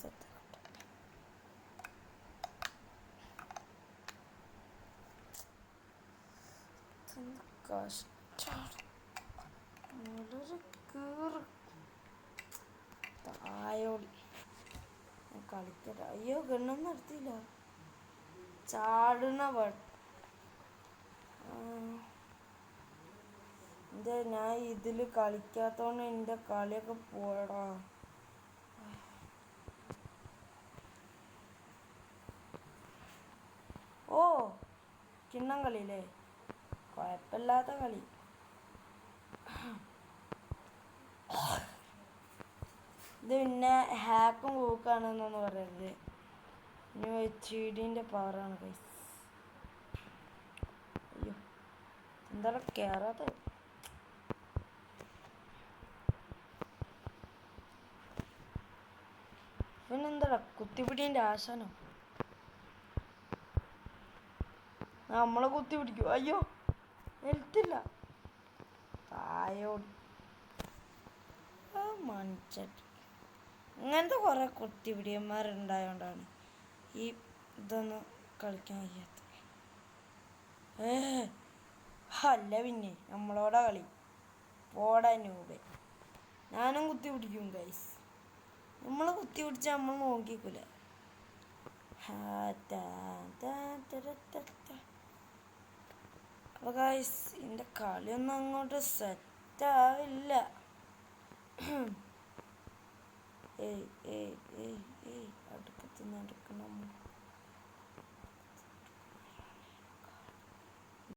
Set തായോളി കളിക്കട്ടെ. അയ്യോ ഗണ്ണൊന്നും നടത്തിയില്ല. ചാടുന്ന എന്താ ഞാൻ ഇതിൽ കളിക്കാത്തോണ്ട് എൻ്റെ കളിയൊക്കെ പോയടാ. ഓ കിണ്ണം കളിയില്ലേ, കുഴപ്പമില്ലാത്ത കളി. ഇത് പിന്നെ ഹാക്കും കൂക്കാണെന്നൊന്നും പറയരുത്. ഇനി HDൻ്റെ പവറാണ് ഗൈസ്. അയ്യോ എന്താണ് കയറാത്ത? പിന്നെന്താടാ കുത്തിപ്പിടീൻ്റെ ആശാനോ? നമ്മളെ കുത്തി പിടിക്കും. അയ്യോ ഹെൽത്തില്ല. തായോ മണിച്ചട്ടി ഇങ്ങനത്തെ കുറേ കുത്തിപിടിയന്മാരുണ്ടായോണ്ടാണ് ഈ ഇതൊന്നും കളിക്കാൻ കഴിയാത്ത. അല്ല പിന്നെ നമ്മളോടാ കളി. പോടാ നൂബേ. ഞാനും കുത്തി പിടിക്കും ഗൈസ്. നമ്മൾ കുത്തി പിടിച്ചാൽ നമ്മൾ നോക്കിക്കൂല. അപ്പോൾ ഗൈസ് എൻ്റെ കളിയൊന്നും അങ്ങോട്ട് സെറ്റാവില്ല. ഏയ് ഏയ് ഏയ് ഏയ് അടുക്കത്ത് നടക്കണം.